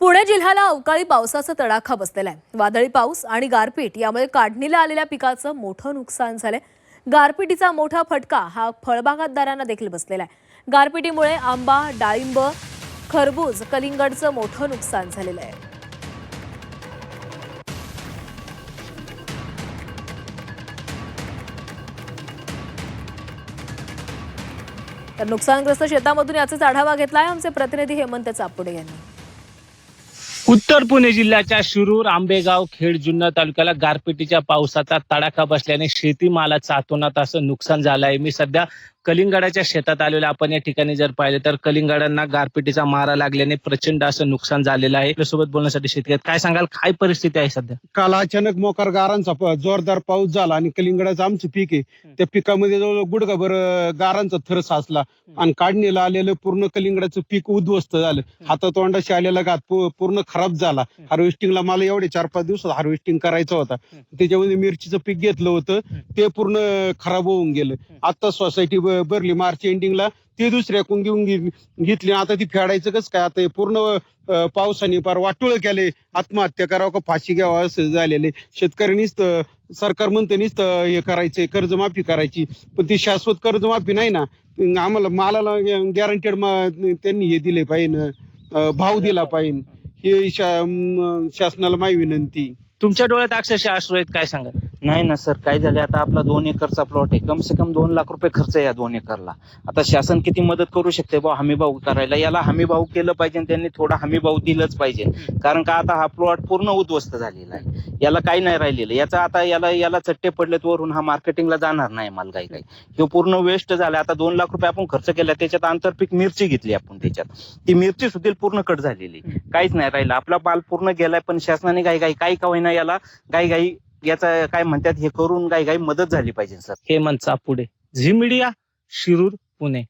पुणे जिल्ह्याला अवकाळी पावसाचा तडाखा बसलेला आहे। वादळी पाऊस आणि गारपीट यामुळे काढणीला आलेल्या पिकाचं मोठं नुकसान झालंय। गारपिटीचा मोठा फटका हा फळबागातदारांना देखील बसलेला आहे। गारपिटीमुळे आंबा, डाळिंब, खरबूज, कलिंगडचं मोठं नुकसान झालेलं आहे। तर नुकसानग्रस्त शेतामधून याचाच आढावा घेतलाय आमचे प्रतिनिधी हेमंत चापुडे यांनी। उत्तर पुणे जिल्ह्याच्या शिरूर, आंबेगाव, खेड, जुन्नर तालुक्याला गारपिटीच्या पावसाचा तडाखा बसल्याने शेतीमालाचं अतोनात असं नुकसान झालं आहे। मी सध्या कलिंगडाच्या शेतात आलेलो। आपण या ठिकाणी जर पाहिले तर कलिंगडांना गारपिटीचा मारा लागल्याने प्रचंड असं नुकसान झालेलं आहे। आपल्यासोबत बोलण्यासाठी शेतकरी आहेत। काय सांगाल, काय परिस्थिती आहे सध्या? काल अचानक मोकार गारांचा जोरदार पाऊस झाला आणि कलिंगडाचं आमचं पीक आहे त्या पिकामध्ये जवळ गुडघाभर गारांचा थर साचला आणि काढणीला आलेलं पूर्ण कलिंगडाचं पीक उद्ध्वस्त झालं। हातातोंडाशी आलेला घात पूर्ण खराब झाला। हार्वेस्टिंगला मला एवढे 4-5 दिवसात हार्वेस्टिंग करायचं होता। त्याच्यामध्ये मिरचीचं पीक घेतलं होतं ते पूर्ण खराब होऊन गेलं। आता सोसायटी भरली मार्च एंडिंगला, ते दुसऱ्याकडून घेऊन घेतली। आता ती फेडायचं कसं काय? आता हे पूर्ण पावसाने फार वाटोळ केले। आत्महत्या करावं का फाशी घ्यावं असं झालेले। शेतकऱ्यांनीच सरकार म्हणते नुसतं हे करायचंय, कर्जमाफी करायची, पण ती शाश्वत कर्जमाफी नाही ना। आम्हाला मालाला गॅरंटेड त्यांनी हे दिले पाहिजे, भाव दिला पाहिजे, हे शासनाला माझी विनंती। तुमच्या डोळ्यात अक्षरशः अश्रू आहेत, काय सांगाल? नाही ना सर, काय झालं, आता आपला 2 एकरचा प्लॉट आहे, कम से कम 2 लाख रुपये खर्च आहे या 2 एकरला। आता शासन किती मदत करू शकते बा हमी भाव करायला? याला हमी भाव केलं पाहिजे, त्यांनी थोडा हमी भाव दिलंच पाहिजे। कारण का आता हा प्लॉट पूर्ण उद्ध्वस्त झालेला आहे, याला काही नाही राहिलेलं। याचा आता याला चट्टे पडलेत वरून, हा मार्केटिंगला जाणार नाही माल काही हे पूर्ण वेस्ट झाला। आता 2 लाख रुपये आपण खर्च केला, त्याच्यात आंतरपीक मिरची घेतली आपण, त्याच्यात ती मिरची सुद्धा पूर्ण कट झालेली, काहीच नाही राहिलं, आपला माल पूर्ण गेलाय। पण शासनाने काही का होईना याला काही याचा काय म्हणतात हे करून काही मदत झाली पाहिजे सर। हेमंत चापुडे, झी मीडिया, शिरूर, पुणे।